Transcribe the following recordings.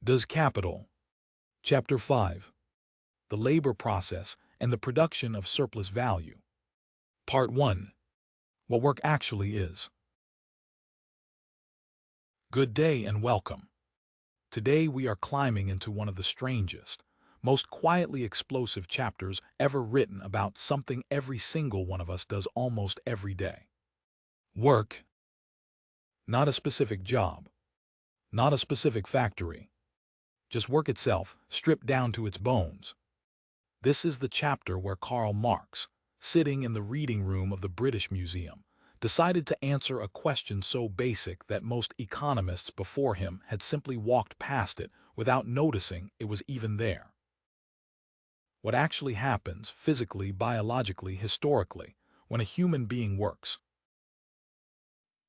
Does Capital Chapter 5. The Labor Process and the Production of Surplus Value. Part 1. What work actually is. Good day and welcome. Today we are climbing into one of the strangest, most quietly explosive chapters ever written about something every single one of us does almost every day. Work. Not a specific job. Not a specific factory. Just work itself, stripped down to its bones. This is the chapter where Karl Marx, sitting in the reading room of the British Museum, decided to answer a question so basic that most economists before him had simply walked past it without noticing it was even there. What actually happens physically, biologically, historically, when a human being works?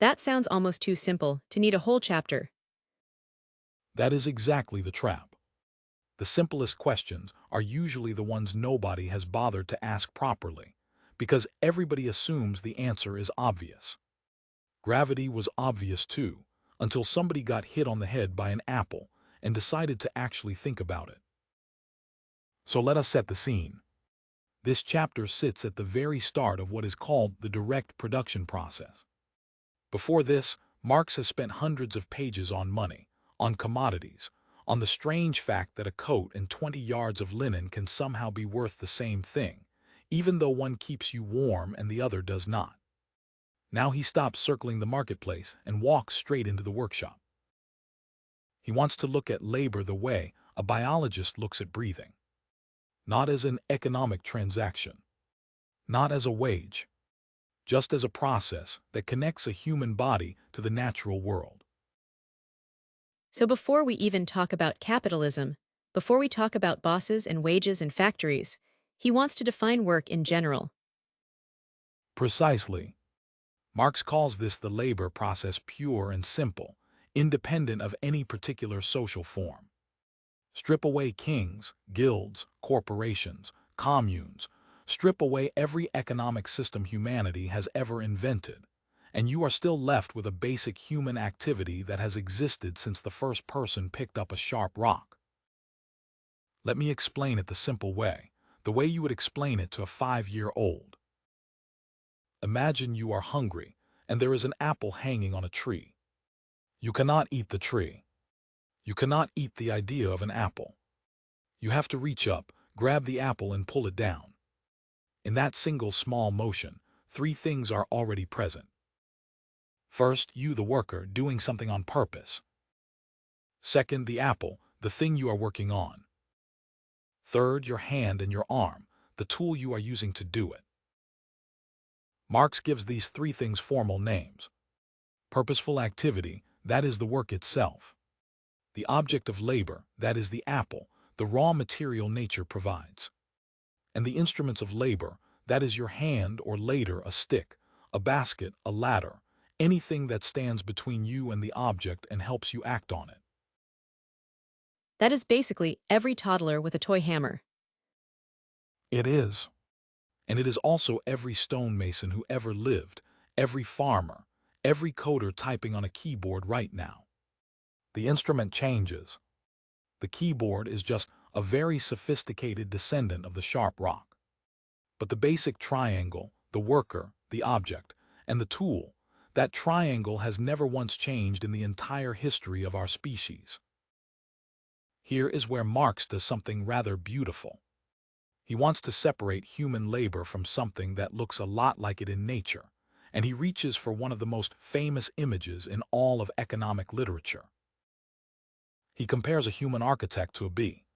That sounds almost too simple to need a whole chapter. That is exactly the trap. The simplest questions are usually the ones nobody has bothered to ask properly, because everybody assumes the answer is obvious. Gravity was obvious too, until somebody got hit on the head by an apple and decided to actually think about it. So let us set the scene. This chapter sits at the very start of what is called the direct production process. Before this, Marx has spent hundreds of pages on money, on commodities, on the strange fact that a coat and 20 yards of linen can somehow be worth the same thing, even though one keeps you warm and the other does not. Now he stops circling the marketplace and walks straight into the workshop. He wants to look at labor the way a biologist looks at breathing. Not as an economic transaction. Not as a wage. Just as a process that connects a human body to the natural world. So before we even talk about capitalism, before we talk about bosses and wages and factories, he wants to define work in general. Precisely. Marx calls this the labor process, pure and simple, independent of any particular social form. Strip away kings, guilds, corporations, communes, strip away every economic system humanity has ever invented, and you are still left with a basic human activity that has existed since the first person picked up a sharp rock. Let me explain it the simple way, the way you would explain it to a 5-year-old. Imagine you are hungry, and there is an apple hanging on a tree. You cannot eat the tree. You cannot eat the idea of an apple. You have to reach up, grab the apple and pull it down. In that single small motion, 3 things are already present. First, you the worker doing something on purpose. Second, the apple, the thing you are working on. Third, your hand and your arm, the tool you are using to do it. Marx gives these 3 things formal names. Purposeful activity, that is the work itself. The object of labor, that is the apple, the raw material nature provides. And the instruments of labor, that is your hand or later a stick, a basket, a ladder, anything that stands between you and the object and helps you act on it. That is basically every toddler with a toy hammer. It is. And it is also every stonemason who ever lived, every farmer, every coder typing on a keyboard right now. The instrument changes. The keyboard is just a very sophisticated descendant of the sharp rock. But the basic triangle, the worker, the object, and the tool, that triangle has never once changed in the entire history of our species. Here is where Marx does something rather beautiful. He wants to separate human labor from something that looks a lot like it in nature, and he reaches for one of the most famous images in all of economic literature. He compares a human architect to a bee.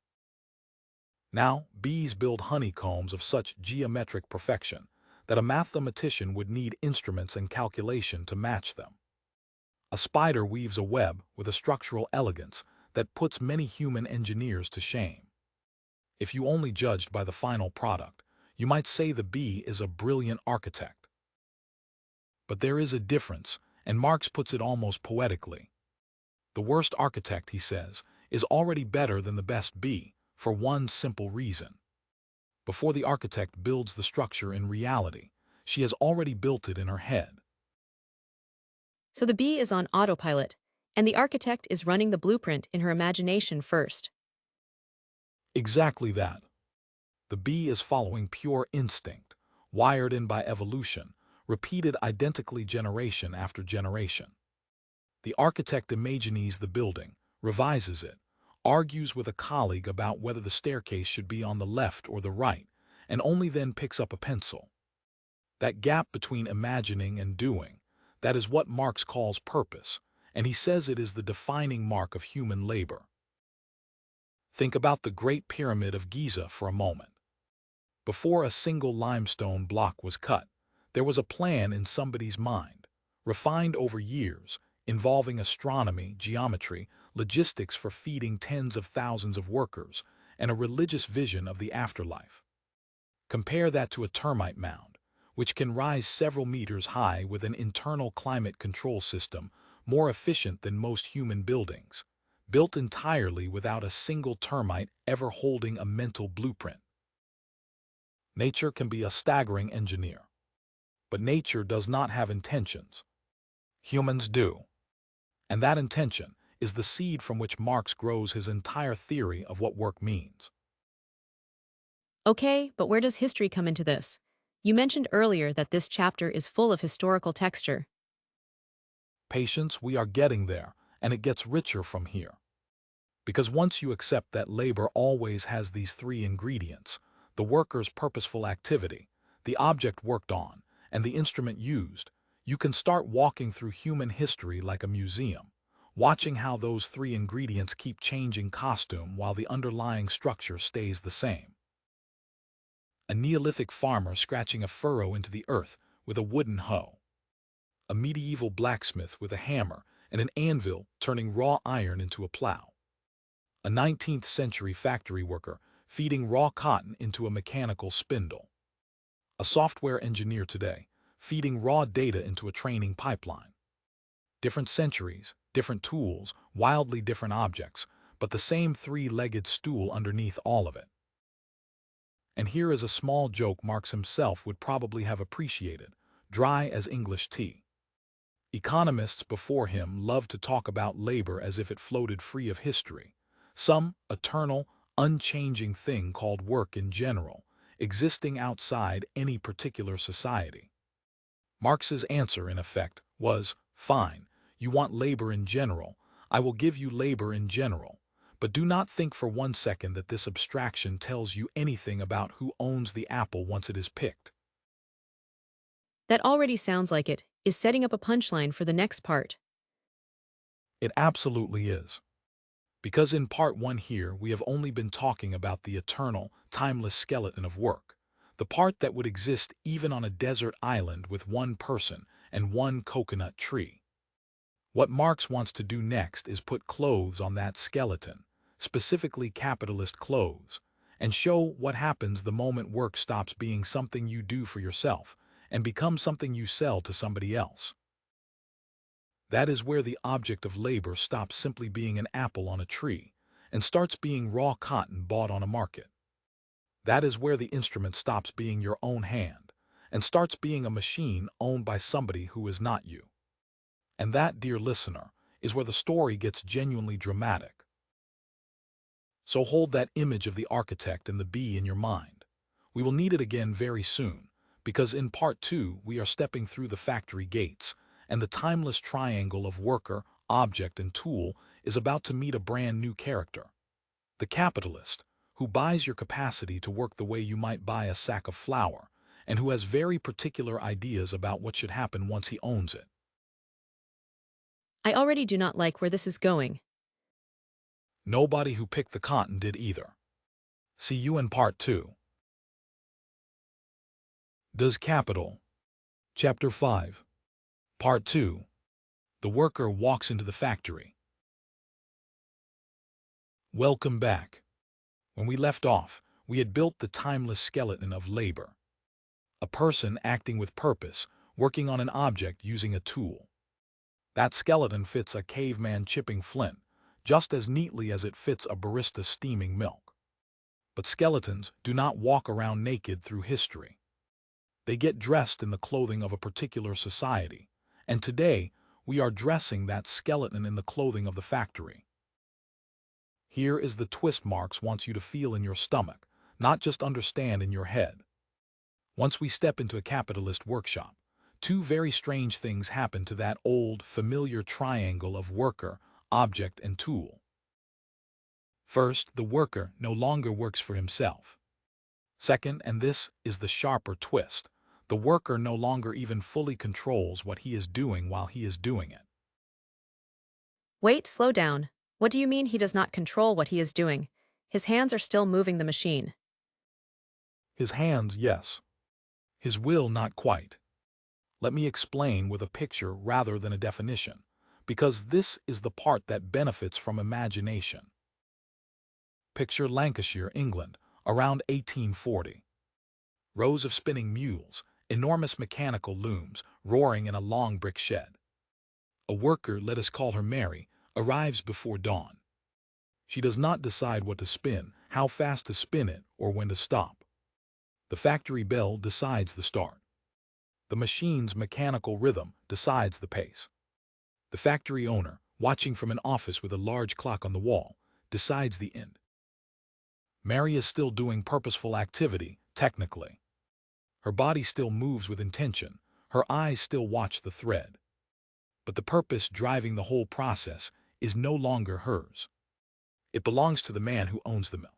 Now, bees build honeycombs of such geometric perfection that a mathematician would need instruments and calculation to match them. A spider weaves a web with a structural elegance that puts many human engineers to shame. If you only judged by the final product, you might say the bee is a brilliant architect. But there is a difference, and Marx puts it almost poetically. The worst architect, he says, is already better than the best bee, for one simple reason. Before the architect builds the structure in reality, she has already built it in her head. So the bee is on autopilot. And the architect is running the blueprint in her imagination first. Exactly that. The bee is following pure instinct, wired in by evolution, repeated identically generation after generation. The architect imagines the building, revises it, argues with a colleague about whether the staircase should be on the left or the right, and only then picks up a pencil. That gap between imagining and doing, that is what Marx calls purpose, and he says it is the defining mark of human labor. Think about the Great Pyramid of Giza for a moment. Before a single limestone block was cut, there was a plan in somebody's mind, refined over years, involving astronomy, geometry, logistics for feeding tens of thousands of workers, and a religious vision of the afterlife. Compare that to a termite mound, which can rise several meters high with an internal climate control system more efficient than most human buildings, built entirely without a single termite ever holding a mental blueprint. Nature can be a staggering engineer. But nature does not have intentions. Humans do. And that intention is the seed from which Marx grows his entire theory of what work means. Okay, but where does history come into this? You mentioned earlier that this chapter is full of historical texture. Patience, we are getting there, and it gets richer from here. Because once you accept that labor always has these three ingredients, the worker's purposeful activity, the object worked on, and the instrument used, you can start walking through human history like a museum, watching how those three ingredients keep changing costume while the underlying structure stays the same. A Neolithic farmer scratching a furrow into the earth with a wooden hoe. A medieval blacksmith with a hammer and an anvil turning raw iron into a plow. A 19th century factory worker feeding raw cotton into a mechanical spindle. A software engineer today feeding raw data into a training pipeline. Different centuries, different tools, wildly different objects, but the same three-legged stool underneath all of it. And here is a small joke Marx himself would probably have appreciated, dry as English tea. Economists before him loved to talk about labor as if it floated free of history, some eternal, unchanging thing called work in general, existing outside any particular society. Marx's answer, in effect, was, fine, you want labor in general, I will give you labor in general, but do not think for 1 second that this abstraction tells you anything about who owns the apple once it is picked. That already sounds like it is setting up a punchline for the next part. It absolutely is. Because in part 1 here we have only been talking about the eternal, timeless skeleton of work, the part that would exist even on a desert island with one person and one coconut tree. What Marx wants to do next is put clothes on that skeleton, specifically capitalist clothes, and show what happens the moment work stops being something you do for yourself and becomes something you sell to somebody else. That is where the object of labor stops simply being an apple on a tree and starts being raw cotton bought on a market. That is where the instrument stops being your own hand and starts being a machine owned by somebody who is not you. And that, dear listener, is where the story gets genuinely dramatic. So hold that image of the architect and the bee in your mind. We will need it again very soon, because in part 2 we are stepping through the factory gates, and the timeless triangle of worker, object, and tool is about to meet a brand new character. The capitalist, who buys your capacity to work the way you might buy a sack of flour, and who has very particular ideas about what should happen once he owns it. I already do not like where this is going. Nobody who picked the cotton did either. See you in part 2. Does Capital Chapter 5 Part 2. The worker walks into the factory. Welcome back. When we left off, we had built the timeless skeleton of labor. A person acting with purpose, working on an object using a tool. That skeleton fits a caveman chipping flint, just as neatly as it fits a barista steaming milk. But skeletons do not walk around naked through history. They get dressed in the clothing of a particular society, and today we are dressing that skeleton in the clothing of the factory. Here is the twist Marx wants you to feel in your stomach, not just understand in your head. Once we step into a capitalist workshop, two very strange things happen to that old, familiar triangle of worker, object, and tool. First, the worker no longer works for himself. Second, and this is the sharper twist, the worker no longer even fully controls what he is doing while he is doing it. Wait, slow down. What do you mean he does not control what he is doing? His hands are still moving the machine. His hands, yes. His will, not quite. Let me explain with a picture rather than a definition, because this is the part that benefits from imagination. Picture Lancashire, England, around 1840. Rows of spinning mules, enormous mechanical looms, roaring in a long brick shed. A worker, let us call her Mary, arrives before dawn. She does not decide what to spin, how fast to spin it, or when to stop. The factory bell decides the start. The machine's mechanical rhythm decides the pace. The factory owner, watching from an office with a large clock on the wall, decides the end. Mary is still doing purposeful activity, technically. Her body still moves with intention, her eyes still watch the thread. But the purpose driving the whole process is no longer hers. It belongs to the man who owns the mill.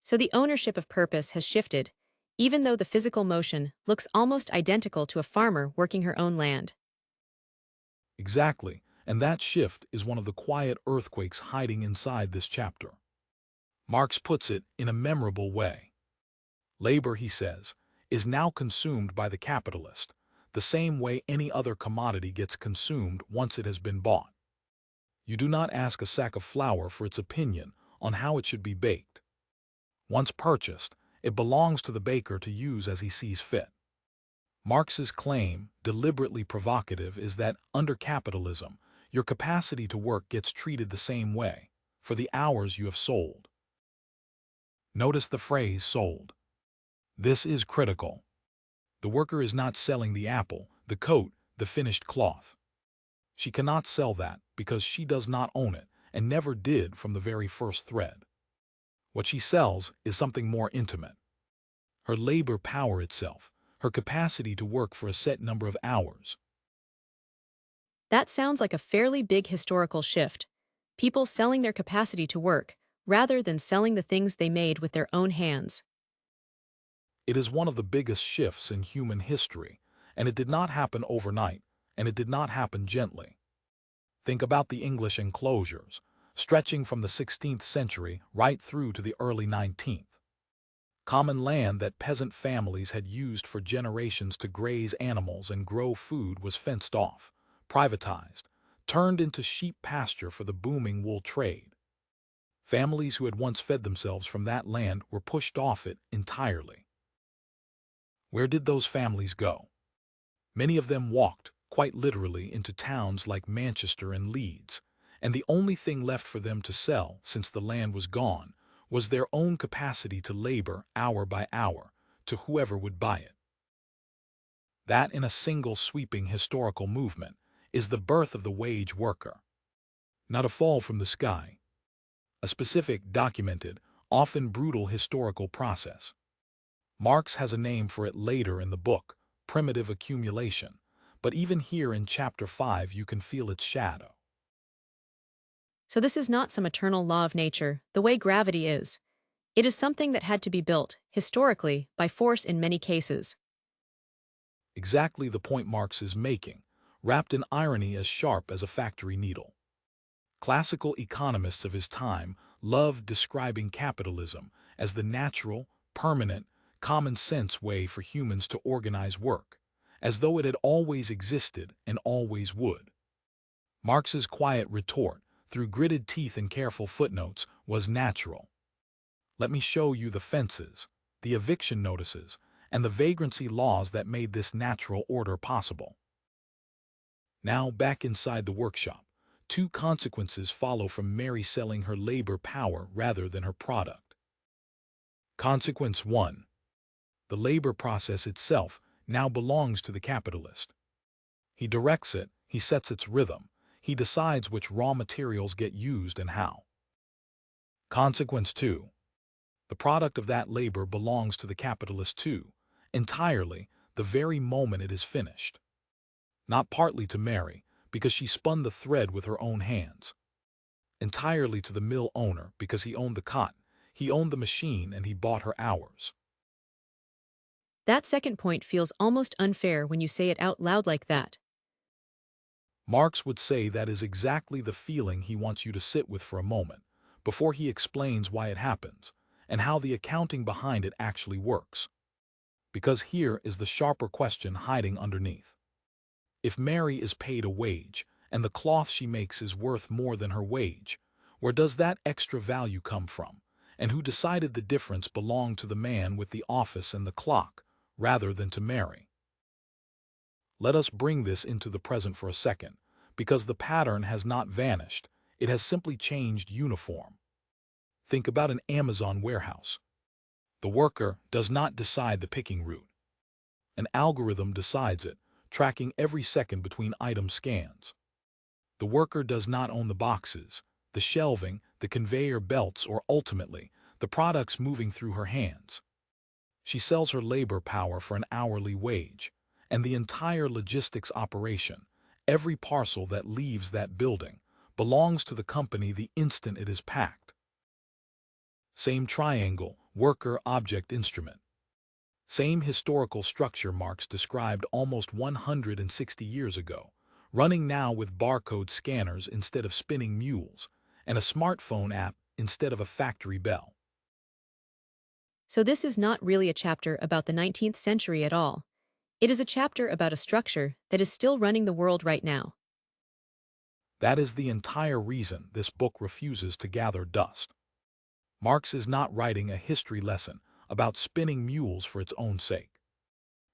So the ownership of purpose has shifted, even though the physical motion looks almost identical to a farmer working her own land. Exactly, and that shift is one of the quiet earthquakes hiding inside this chapter. Marx puts it in a memorable way. Labor, he says, is now consumed by the capitalist, the same way any other commodity gets consumed once it has been bought. You do not ask a sack of flour for its opinion on how it should be baked. Once purchased, it belongs to the baker to use as he sees fit. Marx's claim, deliberately provocative, is that under capitalism, your capacity to work gets treated the same way, for the hours you have sold. Notice the phrase sold. This is critical. The worker is not selling the apple, the coat, the finished cloth. She cannot sell that because she does not own it and never did from the very first thread. What she sells is something more intimate. Her labor power itself, her capacity to work for a set number of hours. That sounds like a fairly big historical shift. People selling their capacity to work, rather than selling the things they made with their own hands. It is one of the biggest shifts in human history, and it did not happen overnight, and it did not happen gently. Think about the English enclosures, stretching from the 16th century right through to the early 19th. Common land that peasant families had used for generations to graze animals and grow food was fenced off, privatized, turned into sheep pasture for the booming wool trade. Families who had once fed themselves from that land were pushed off it entirely. Where did those families go? Many of them walked, quite literally, into towns like Manchester and Leeds, and the only thing left for them to sell, since the land was gone, was their own capacity to labor hour by hour to whoever would buy it. That, in a single sweeping historical movement, is the birth of the wage worker. Not a fall from the sky. A specific, documented, often brutal historical process. Marx has a name for it later in the book, primitive accumulation, but even here in Chapter 5 you can feel its shadow. So this is not some eternal law of nature, the way gravity is. It is something that had to be built, historically, by force in many cases. Exactly the point Marx is making, wrapped in irony as sharp as a factory needle. Classical economists of his time loved describing capitalism as the natural, permanent, common-sense way for humans to organize work, as though it had always existed and always would. Marx's quiet retort, through gritted teeth and careful footnotes, was natural. Let me show you the fences, the eviction notices, and the vagrancy laws that made this natural order possible. Now, back inside the workshop, two consequences follow from Mary selling her labor power rather than her product. Consequence 1. The labor process itself now belongs to the capitalist. He directs it, He sets its rhythm. He decides which raw materials get used and how. Consequence 2. The product of that labor belongs to the capitalist too, entirely, the very moment it is finished. Not partly to Mary, because she spun the thread with her own hands. Entirely to the mill owner, because he owned the cotton, he owned the machine, and he bought her hours. That second point feels almost unfair when you say it out loud like that. Marx would say that is exactly the feeling he wants you to sit with for a moment, before he explains why it happens, and how the accounting behind it actually works. Because here is the sharper question hiding underneath. If Mary is paid a wage, and the cloth she makes is worth more than her wage, where does that extra value come from? And who decided the difference belonged to the man with the office and the clock, rather than to Mary? Let us bring this into the present for a second, because the pattern has not vanished, it has simply changed uniform. Think about an Amazon warehouse. The worker does not decide the picking route. An algorithm decides it, tracking every second between item scans. The worker does not own the boxes, the shelving, the conveyor belts, or ultimately, the products moving through her hands. She sells her labor power for an hourly wage, and the entire logistics operation, every parcel that leaves that building, belongs to the company the instant it is packed. Same triangle, worker, object, instrument. Same historical structure Marx described almost 160 years ago, running now with barcode scanners instead of spinning mules, and a smartphone app instead of a factory bell. So this is not really a chapter about the 19th century at all. It is a chapter about a structure that is still running the world right now. That is the entire reason this book refuses to gather dust. Marx is not writing a history lesson about spinning mules for its own sake.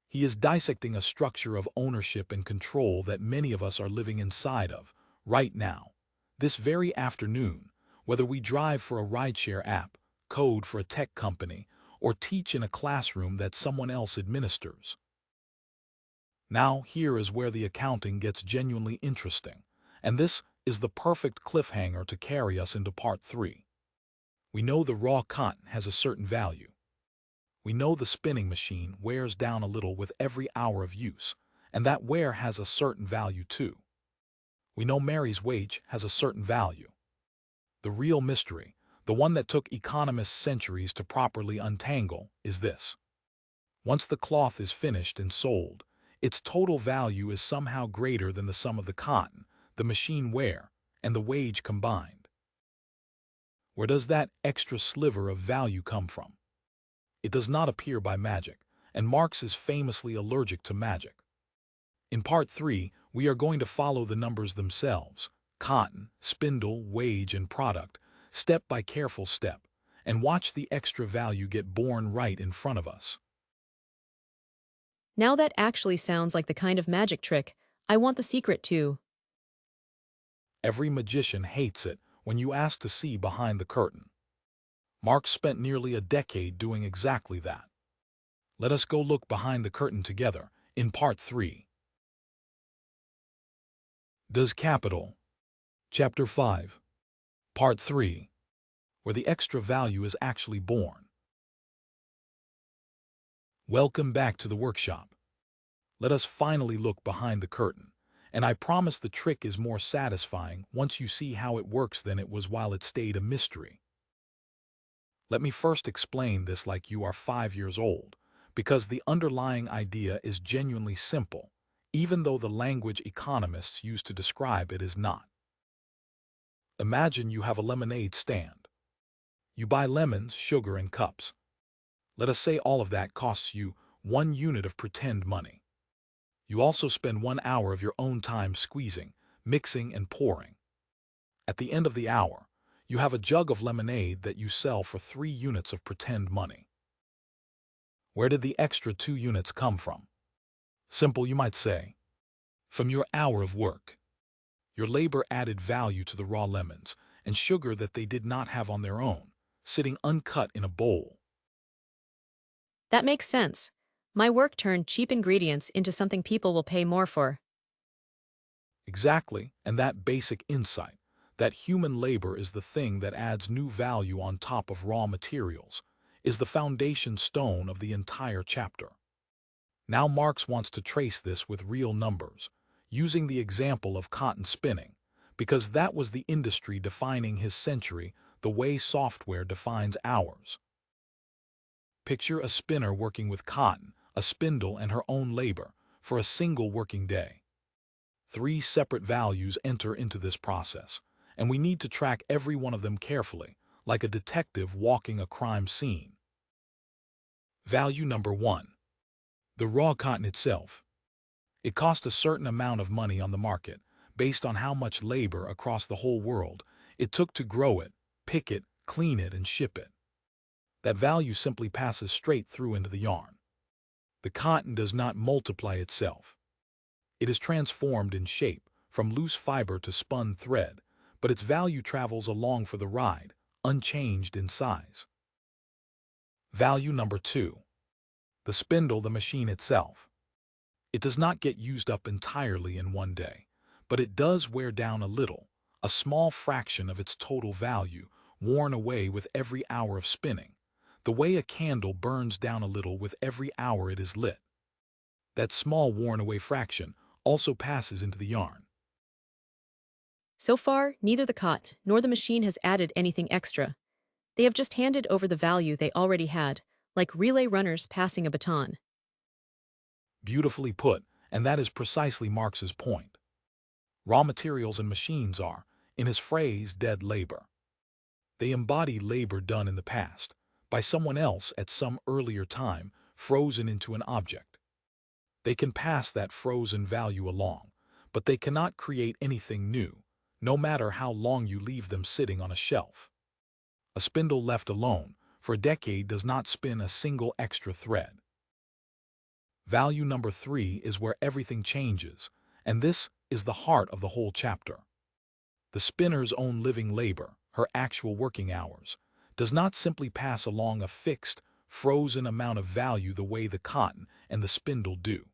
He is dissecting a structure of ownership and control that many of us are living inside of, right now, this very afternoon, whether we drive for a rideshare app, code for a tech company, or teach in a classroom that someone else administers. Now, here is where the accounting gets genuinely interesting, and this is the perfect cliffhanger to carry us into part 3. We know the raw cotton has a certain value. We know the spinning machine wears down a little with every hour of use, and that wear has a certain value too. We know Mary's wage has a certain value. The real mystery, the one that took economists centuries to properly untangle, is this. Once the cloth is finished and sold, its total value is somehow greater than the sum of the cotton, the machine wear, and the wage combined. Where does that extra sliver of value come from? It does not appear by magic, and Marx is famously allergic to magic. In part 3, we are going to follow the numbers themselves, cotton, spindle, wage, and product, step by careful step, and watch the extra value get born right in front of us. Now that actually sounds like the kind of magic trick I want the secret to. Every magician hates it when you ask to see behind the curtain. Marx spent nearly a decade doing exactly that. Let us go look behind the curtain together in part 3. Does Capital? Chapter 5. Part 3. Where the extra value is actually born. Welcome back to the workshop. Let us finally look behind the curtain, and I promise the trick is more satisfying once you see how it works than it was while it stayed a mystery. Let me first explain this like you are 5 years old, because the underlying idea is genuinely simple, even though the language economists use to describe it is not. Imagine you have a lemonade stand. You buy lemons, sugar, and cups. Let us say all of that costs you 1 unit of pretend money. You also spend 1 hour of your own time squeezing, mixing, and pouring. At the end of the hour, you have a jug of lemonade that you sell for 3 units of pretend money. Where did the extra 2 units come from? Simple, you might say. From your hour of work. Your labor added value to the raw lemons and sugar that they did not have on their own, sitting uncut in a bowl. That makes sense. My work turned cheap ingredients into something people will pay more for. Exactly, and that basic insight, that human labor is the thing that adds new value on top of raw materials, is the foundation stone of the entire chapter. Now Marx wants to trace this with real numbers, using the example of cotton spinning, because that was the industry defining his century the way software defines ours. Picture a spinner working with cotton, a spindle and her own labor, for a single working day. Three separate values enter into this process, and we need to track every one of them carefully, like a detective walking a crime scene. Value number 1. The raw cotton itself. It cost a certain amount of money on the market, based on how much labor across the whole world it took to grow it, pick it, clean it, and ship it. That value simply passes straight through into the yarn. The cotton does not multiply itself. It is transformed in shape, from loose fiber to spun thread, but its value travels along for the ride, unchanged in size. Value number 2. The spindle, the machine itself. It does not get used up entirely in one day, but it does wear down a little, a small fraction of its total value, worn away with every hour of spinning, the way a candle burns down a little with every hour it is lit. That small worn-away fraction also passes into the yarn. So far, neither the cot nor the machine has added anything extra. They have just handed over the value they already had, like relay runners passing a baton. Beautifully put, and that is precisely Marx's point. Raw materials and machines are, in his phrase, dead labor. They embody labor done in the past, by someone else at some earlier time, frozen into an object. They can pass that frozen value along, but they cannot create anything new, no matter how long you leave them sitting on a shelf. A spindle left alone for a decade does not spin a single extra thread. Value number 3 is where everything changes, and this is the heart of the whole chapter. The spinner's own living labor, her actual working hours, does not simply pass along a fixed, frozen amount of value the way the cotton and the spindle do.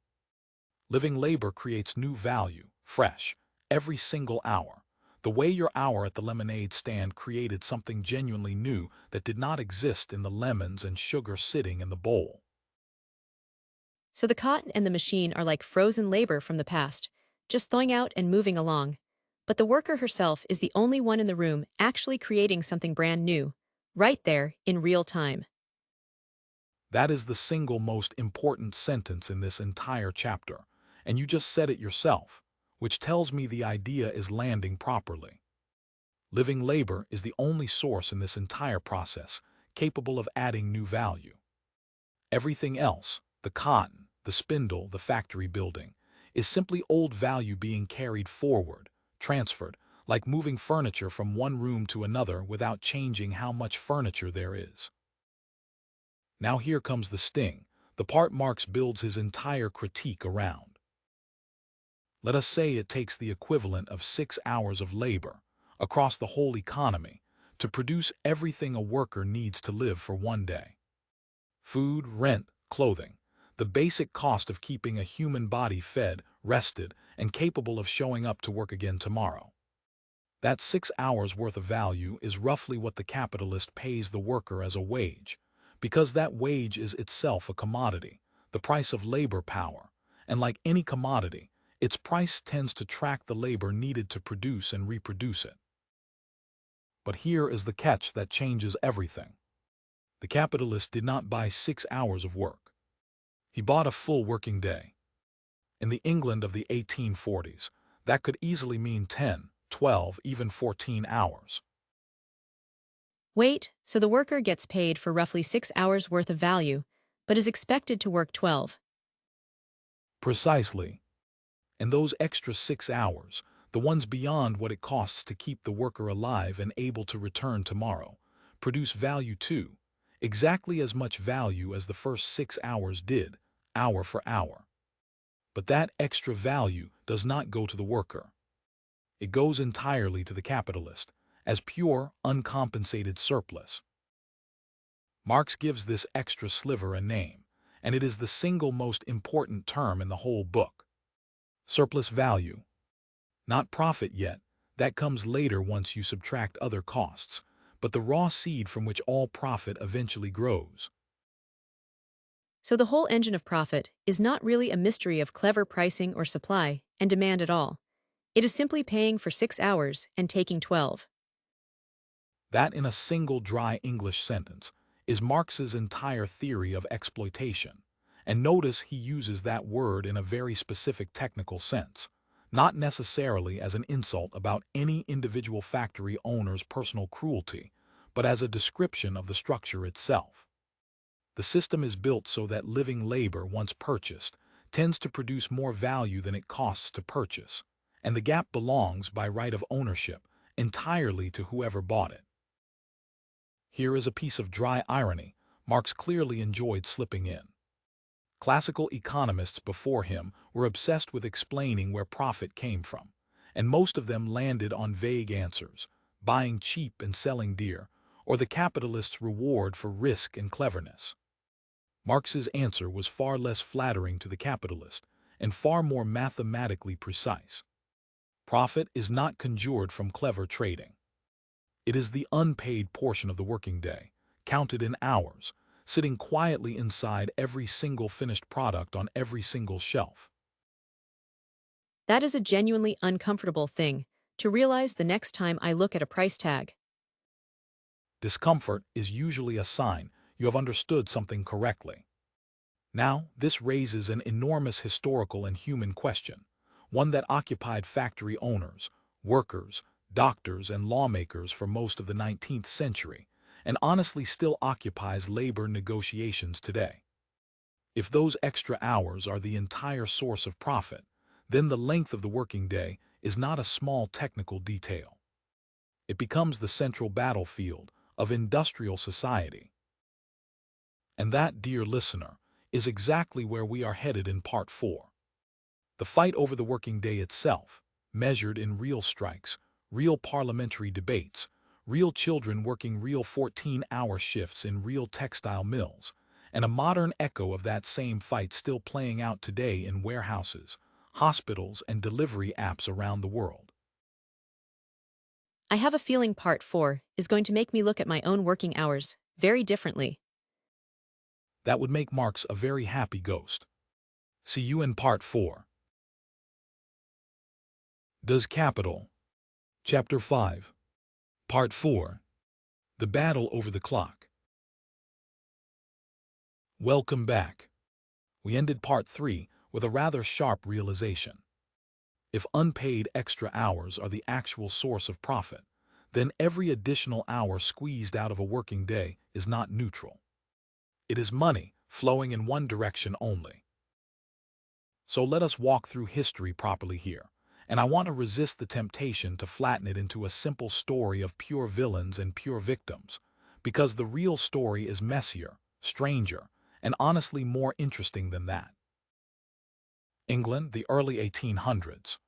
Living labor creates new value, fresh, every single hour. The way your hour at the lemonade stand created something genuinely new that did not exist in the lemons and sugar sitting in the bowl. So the cot and the machine are like frozen labor from the past, just thawing out and moving along. But the worker herself is the only one in the room actually creating something brand new, right there, in real time. That is the single most important sentence in this entire chapter, and you just said it yourself, which tells me the idea is landing properly. Living labor is the only source in this entire process capable of adding new value. Everything else, the cotton, the spindle, the factory building, is simply old value being carried forward, transferred, like moving furniture from one room to another without changing how much furniture there is. Now here comes the sting, the part Marx builds his entire critique around. Let us say it takes the equivalent of 6 hours of labor, across the whole economy, to produce everything a worker needs to live for one day. Food, rent, clothing, the basic cost of keeping a human body fed, rested, and capable of showing up to work again tomorrow. That 6 hours worth of value is roughly what the capitalist pays the worker as a wage, because that wage is itself a commodity, the price of labor power, and like any commodity, its price tends to track the labor needed to produce and reproduce it. But here is the catch that changes everything. The capitalist did not buy 6 hours of work. He bought a full working day. In the England of the 1840s, that could easily mean 10, 12, even 14 hours. Wait, so the worker gets paid for roughly 6 hours worth of value, but is expected to work 12. Precisely. And those extra 6 hours, the ones beyond what it costs to keep the worker alive and able to return tomorrow, produce value too, exactly as much value as the first 6 hours did, hour for hour. But that extra value does not go to the worker. It goes entirely to the capitalist, as pure, uncompensated surplus. Marx gives this extra sliver a name, and it is the single most important term in the whole book. Surplus value. Not profit yet, that comes later once you subtract other costs, but the raw seed from which all profit eventually grows. So the whole engine of profit is not really a mystery of clever pricing or supply and demand at all. It is simply paying for 6 hours and taking 12. That, in a single dry English sentence, is Marx's entire theory of exploitation. And notice he uses that word in a very specific technical sense, not necessarily as an insult about any individual factory owner's personal cruelty, but as a description of the structure itself. The system is built so that living labor, once purchased, tends to produce more value than it costs to purchase, and the gap belongs, by right of ownership, entirely to whoever bought it. Here is a piece of dry irony Marx clearly enjoyed slipping in. Classical economists before him were obsessed with explaining where profit came from, and most of them landed on vague answers: buying cheap and selling dear, or the capitalist's reward for risk and cleverness. Marx's answer was far less flattering to the capitalist and far more mathematically precise. Profit is not conjured from clever trading. It is the unpaid portion of the working day, counted in hours, sitting quietly inside every single finished product on every single shelf. That is a genuinely uncomfortable thing to realize the next time I look at a price tag. Discomfort is usually a sign you have understood something correctly. Now, this raises an enormous historical and human question, one that occupied factory owners, workers, doctors, and lawmakers for most of the 19th century, and honestly still occupies labor negotiations today. If those extra hours are the entire source of profit, then the length of the working day is not a small technical detail. It becomes the central battlefield of industrial society. And that, dear listener, is exactly where we are headed in Part 4. The fight over the working day itself, measured in real strikes, real parliamentary debates, real children working real 14-hour shifts in real textile mills, and a modern echo of that same fight still playing out today in warehouses, hospitals, and delivery apps around the world. I have a feeling Part 4 is going to make me look at my own working hours very differently. That would make Marx a very happy ghost. See you in Part 4. Does Capital Chapter 5 Part 4 The Battle Over the Clock. Welcome back. We ended Part 3 with a rather sharp realization. If unpaid extra hours are the actual source of profit, then every additional hour squeezed out of a working day is not neutral. It is money flowing in one direction only. So let us walk through history properly here, and I want to resist the temptation to flatten it into a simple story of pure villains and pure victims, because the real story is messier, stranger, and honestly more interesting than that. England, the early 1800s.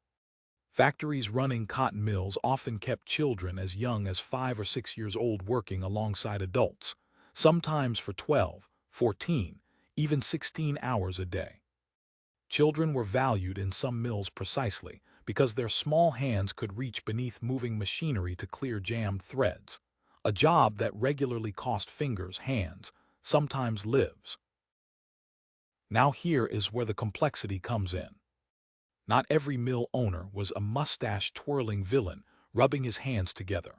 Factories running cotton mills often kept children as young as 5 or 6 years old working alongside adults, sometimes for 12, 14, even 16 hours a day. Children were valued in some mills precisely because their small hands could reach beneath moving machinery to clear jammed threads, a job that regularly cost fingers, hands, sometimes lives. Now here is where the complexity comes in. Not every mill owner was a mustache-twirling villain rubbing his hands together.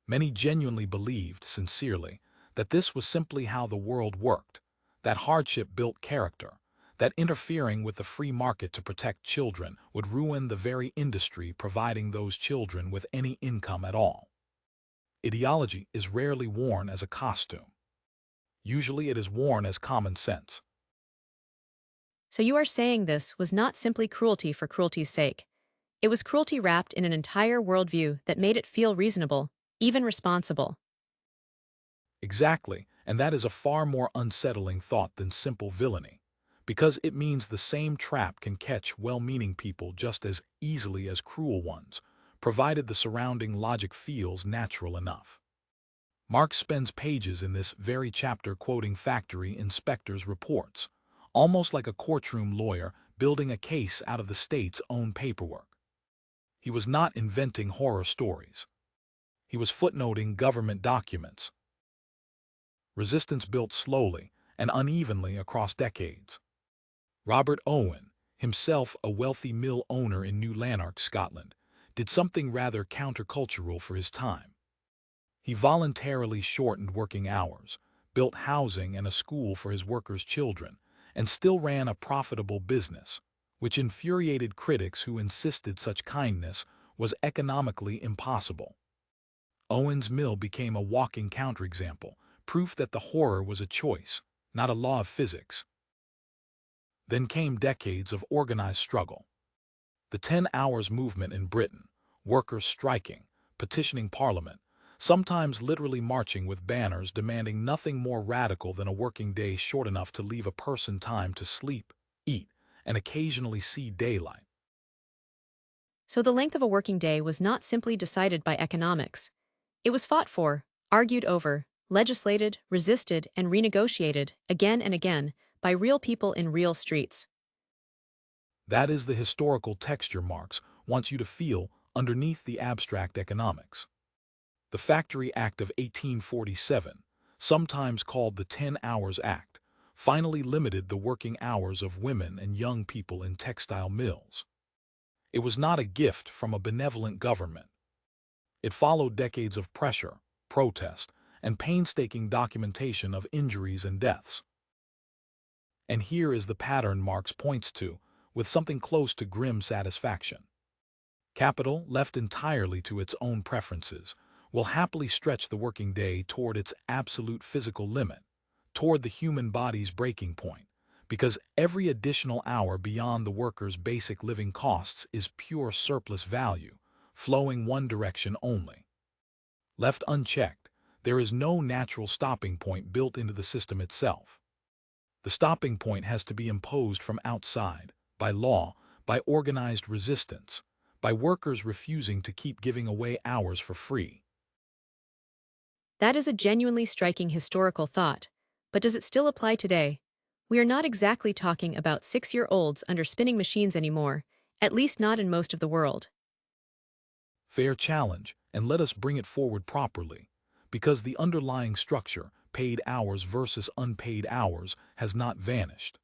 Many genuinely believed, sincerely, that this was simply how the world worked, that hardship built character, that interfering with the free market to protect children would ruin the very industry providing those children with any income at all. Ideology is rarely worn as a costume. Usually it is worn as common sense. So you are saying this was not simply cruelty for cruelty's sake. It was cruelty wrapped in an entire worldview that made it feel reasonable, even responsible. Exactly, and that is a far more unsettling thought than simple villainy, because it means the same trap can catch well-meaning people just as easily as cruel ones, provided the surrounding logic feels natural enough. Marx spends pages in this very chapter quoting factory inspectors' reports, almost like a courtroom lawyer building a case out of the state's own paperwork. He was not inventing horror stories. He was footnoting government documents. Resistance built slowly and unevenly across decades. Robert Owen, himself a wealthy mill owner in New Lanark, Scotland, did something rather countercultural for his time. He voluntarily shortened working hours, built housing and a school for his workers' children, and still ran a profitable business, which infuriated critics who insisted such kindness was economically impossible. Owen's mill became a walking counterexample, proof that the horror was a choice, not a law of physics. Then came decades of organized struggle. The 10 Hours movement in Britain, workers striking, petitioning Parliament, sometimes literally marching with banners demanding nothing more radical than a working day short enough to leave a person time to sleep, eat, and occasionally see daylight. So the length of a working day was not simply decided by economics. It was fought for, argued over, legislated, resisted, and renegotiated, again and again, by real people in real streets. That is the historical texture Marx wants you to feel underneath the abstract economics. The Factory Act of 1847, sometimes called the 10 Hours Act, finally limited the working hours of women and young people in textile mills. It was not a gift from a benevolent government. It followed decades of pressure, protest, and painstaking documentation of injuries and deaths. And here is the pattern Marx points to, with something close to grim satisfaction. Capital, left entirely to its own preferences, will happily stretch the working day toward its absolute physical limit, toward the human body's breaking point, because every additional hour beyond the worker's basic living costs is pure surplus value, flowing one direction only. Left unchecked, there is no natural stopping point built into the system itself. The stopping point has to be imposed from outside, by law, by organized resistance, by workers refusing to keep giving away hours for free. That is a genuinely striking historical thought, but does it still apply today? We are not exactly talking about 6-year-olds under spinning machines anymore, at least not in most of the world. Fair challenge, and let us bring it forward properly, because the underlying structure, paid hours versus unpaid hours, has not vanished.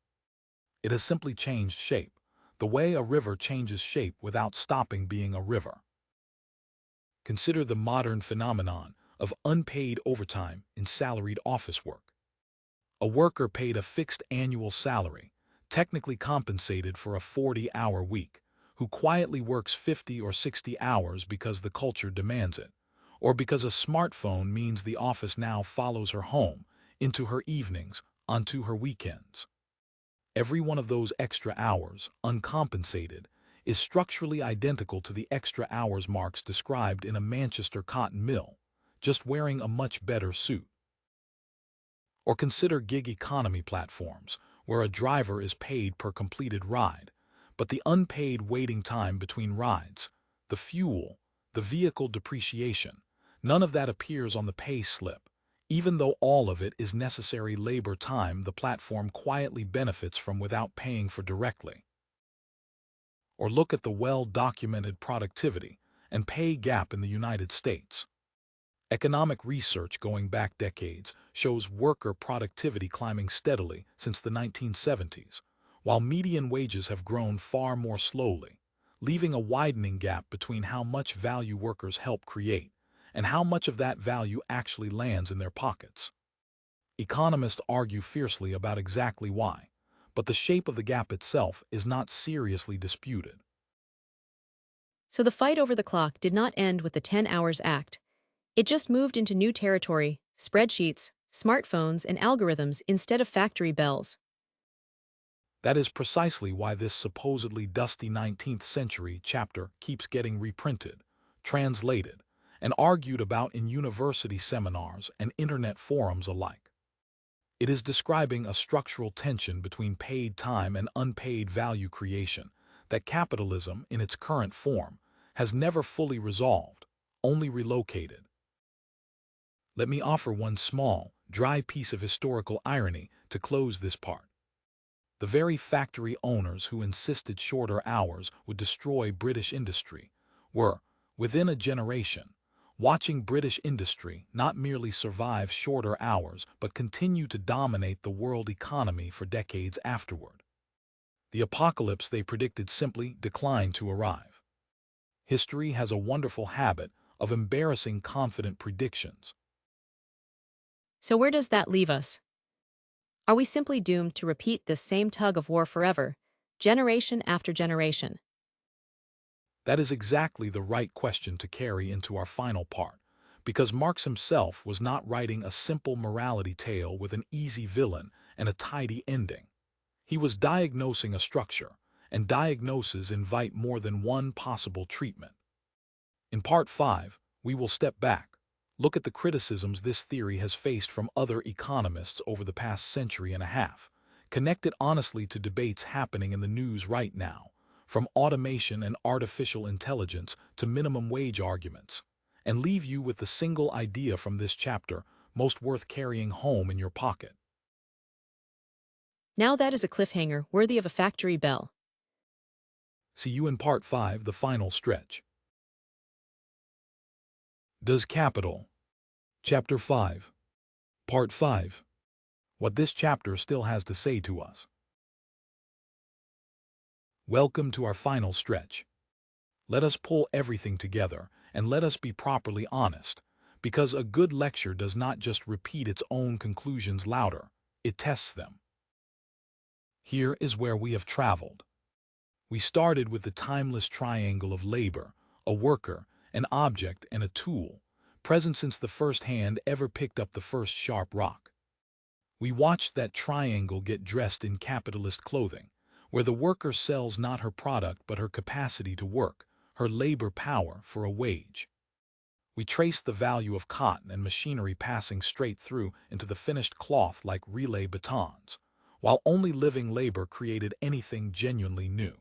It has simply changed shape, the way a river changes shape without stopping being a river. Consider the modern phenomenon of unpaid overtime in salaried office work. A worker paid a fixed annual salary, technically compensated for a 40-hour week, who quietly works 50 or 60 hours because the culture demands it, or because a smartphone means the office now follows her home, into her evenings, onto her weekends. Every one of those extra hours, uncompensated, is structurally identical to the extra hours Marx described in a Manchester cotton mill, just wearing a much better suit. Or consider gig economy platforms, where a driver is paid per completed ride, but the unpaid waiting time between rides, the fuel, the vehicle depreciation, none of that appears on the pay slip, even though all of it is necessary labor time the platform quietly benefits from without paying for directly. Or look at the well-documented productivity and pay gap in the United States. Economic research going back decades shows worker productivity climbing steadily since the 1970s, while median wages have grown far more slowly, leaving a widening gap between how much value workers help create and how much of that value actually lands in their pockets. Economists argue fiercely about exactly why, but the shape of the gap itself is not seriously disputed. So the fight over the clock did not end with the 10 Hours Act. It just moved into new territory, spreadsheets, smartphones, and algorithms instead of factory bells. That is precisely why this supposedly dusty 19th century chapter keeps getting reprinted, translated, and argued about in university seminars and internet forums alike. It is describing a structural tension between paid time and unpaid value creation that capitalism, in its current form, has never fully resolved, only relocated. Let me offer one small, dry piece of historical irony to close this part. The very factory owners who insisted shorter hours would destroy British industry were, within a generation, watching British industry not merely survive shorter hours but continue to dominate the world economy for decades afterward. The apocalypse they predicted simply declined to arrive. History has a wonderful habit of embarrassing confident predictions. So where does that leave us? Are we simply doomed to repeat this same tug of war forever, generation after generation? That is exactly the right question to carry into our final part, because Marx himself was not writing a simple morality tale with an easy villain and a tidy ending. He was diagnosing a structure, and diagnoses invite more than one possible treatment. In Part 5, we will step back, look at the criticisms this theory has faced from other economists over the past century and a half, connect it honestly to debates happening in the news right now, from automation and artificial intelligence to minimum wage arguments, and leave you with the single idea from this chapter most worth carrying home in your pocket. Now that is a cliffhanger worthy of a factory bell. See you in Part 5, the final stretch. Does Capital? Chapter 5. Part 5. What this chapter still has to say to us. Welcome to our final stretch. Let us pull everything together, and let us be properly honest, because a good lecture does not just repeat its own conclusions louder, it tests them. Here is where we have traveled. We started with the timeless triangle of labor, a worker, an object, and a tool, present since the first hand ever picked up the first sharp rock. We watched that triangle get dressed in capitalist clothing, where the worker sells not her product but her capacity to work, her labor power for a wage. We traced the value of cotton and machinery passing straight through into the finished cloth like relay batons, while only living labor created anything genuinely new.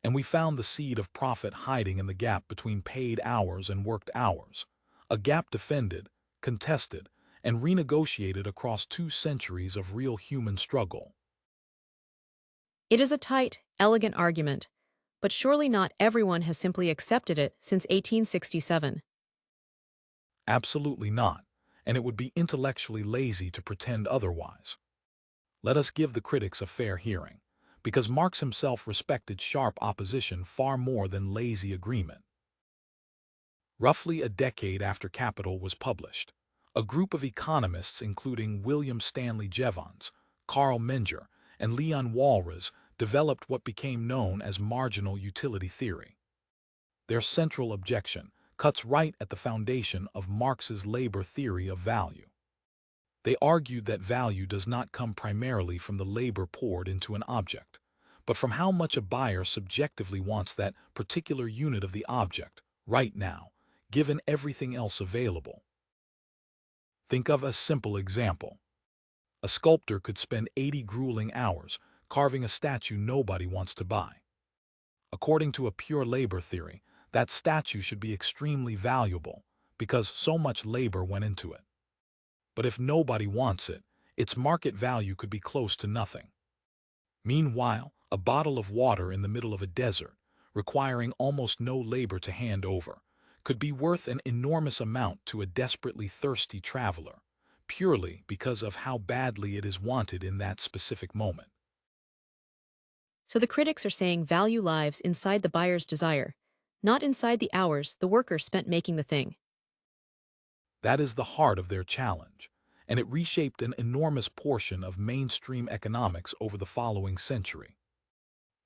And we found the seed of profit hiding in the gap between paid hours and worked hours, a gap defended, contested, and renegotiated across 2 centuries of real human struggle. It is a tight, elegant argument, but surely not everyone has simply accepted it since 1867. Absolutely not, and it would be intellectually lazy to pretend otherwise. Let us give the critics a fair hearing, because Marx himself respected sharp opposition far more than lazy agreement. Roughly a decade after Capital was published, a group of economists including William Stanley Jevons, Karl Menger, and Leon Walras developed what became known as marginal utility theory. Their central objection cuts right at the foundation of Marx's labor theory of value. They argued that value does not come primarily from the labor poured into an object, but from how much a buyer subjectively wants that particular unit of the object, right now, given everything else available. Think of a simple example. A sculptor could spend 80 grueling hours carving a statue nobody wants to buy. According to a pure labor theory, that statue should be extremely valuable because so much labor went into it. But if nobody wants it, its market value could be close to nothing. Meanwhile, a bottle of water in the middle of a desert, requiring almost no labor to hand over, could be worth an enormous amount to a desperately thirsty traveler, purely because of how badly it is wanted in that specific moment. So the critics are saying value lives inside the buyer's desire, not inside the hours the worker spent making the thing. That is the heart of their challenge, and it reshaped an enormous portion of mainstream economics over the following century.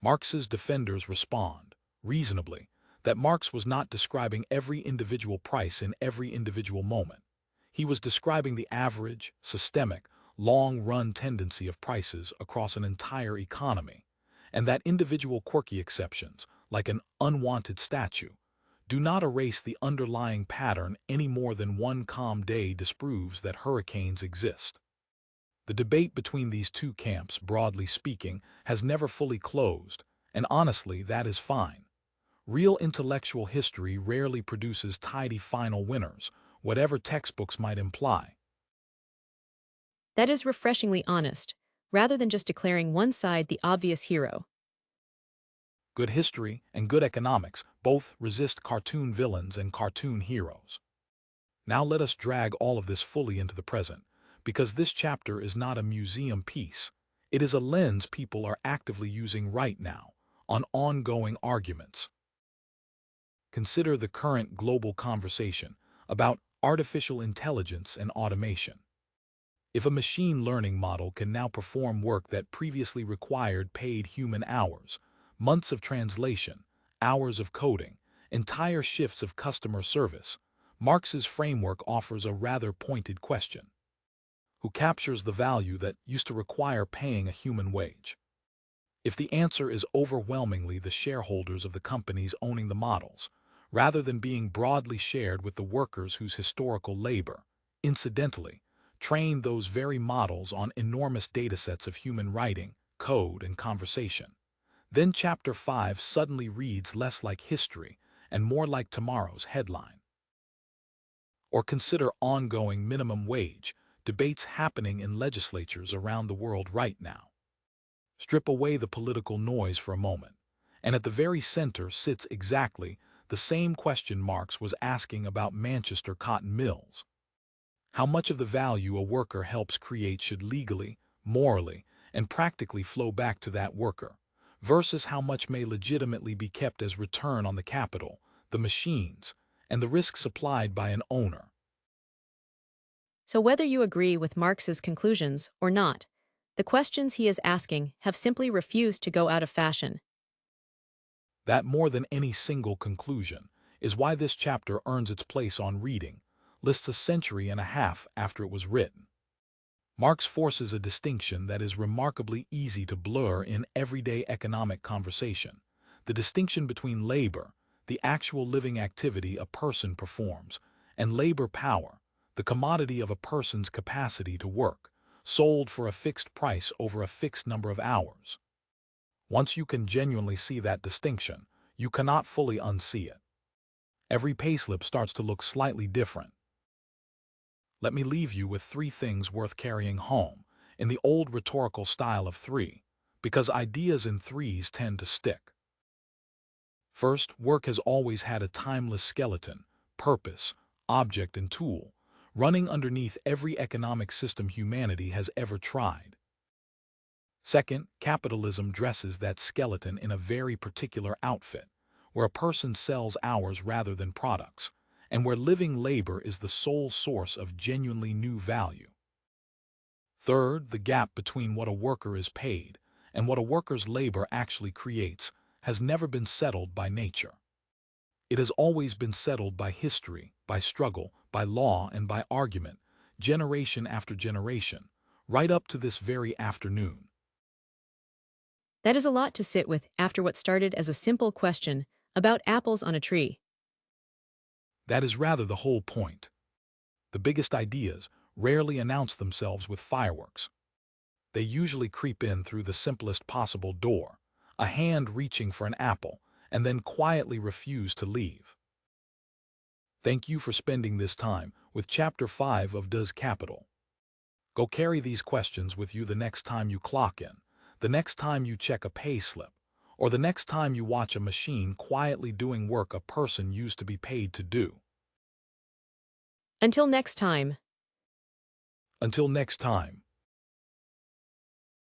Marx's defenders respond, reasonably, that Marx was not describing every individual price in every individual moment. He was describing the average, systemic, long-run tendency of prices across an entire economy, and that individual quirky exceptions, like an unwanted statue, do not erase the underlying pattern any more than one calm day disproves that hurricanes exist. The debate between these two camps, broadly speaking, has never fully closed, and honestly, that is fine. Real intellectual history rarely produces tidy final winners, whatever textbooks might imply. That is refreshingly honest, rather than just declaring one side the obvious hero. Good history and good economics both resist cartoon villains and cartoon heroes. Now let us drag all of this fully into the present, because this chapter is not a museum piece. It is a lens people are actively using right now, on ongoing arguments. Consider the current global conversation about artificial intelligence and automation. If a machine learning model can now perform work that previously required paid human hours, months of translation, hours of coding, entire shifts of customer service, Marx's framework offers a rather pointed question. Who captures the value that used to require paying a human wage? If the answer is overwhelmingly the shareholders of the companies owning the models, rather than being broadly shared with the workers whose historical labor, incidentally, trained those very models on enormous datasets of human writing, code, and conversation, then Chapter 5 suddenly reads less like history and more like tomorrow's headline. Or consider ongoing minimum wage debates happening in legislatures around the world right now. Strip away the political noise for a moment, and at the very center sits exactly the same question Marx was asking about Manchester cotton mills. How much of the value a worker helps create should legally, morally, and practically flow back to that worker, versus how much may legitimately be kept as return on the capital, the machines, and the risk supplied by an owner? So whether you agree with Marx's conclusions or not, the questions he is asking have simply refused to go out of fashion. That more than any single conclusion is why this chapter earns its place on reading lists a century and a half after it was written. Marx forces a distinction that is remarkably easy to blur in everyday economic conversation, the distinction between labor, the actual living activity a person performs, and labor power, the commodity of a person's capacity to work, sold for a fixed price over a fixed number of hours. Once you can genuinely see that distinction, you cannot fully unsee it. Every payslip starts to look slightly different. Let me leave you with 3 things worth carrying home, in the old rhetorical style of 3, because ideas in threes tend to stick. First, work has always had a timeless skeleton, purpose, object, and tool, running underneath every economic system humanity has ever tried. Second, capitalism dresses that skeleton in a very particular outfit, where a person sells hours rather than products, and where living labor is the sole source of genuinely new value. Third, the gap between what a worker is paid and what a worker's labor actually creates has never been settled by nature. It has always been settled by history, by struggle, by law, and by argument, generation after generation, right up to this very afternoon. That is a lot to sit with after what started as a simple question about apples on a tree. That is rather the whole point. The biggest ideas rarely announce themselves with fireworks. They usually creep in through the simplest possible door, a hand reaching for an apple, and then quietly refuse to leave. Thank you for spending this time with Chapter 5 of Does Capital. Go carry these questions with you the next time you clock in, the next time you check a pay slip, or the next time you watch a machine quietly doing work a person used to be paid to do. Until next time. Until next time.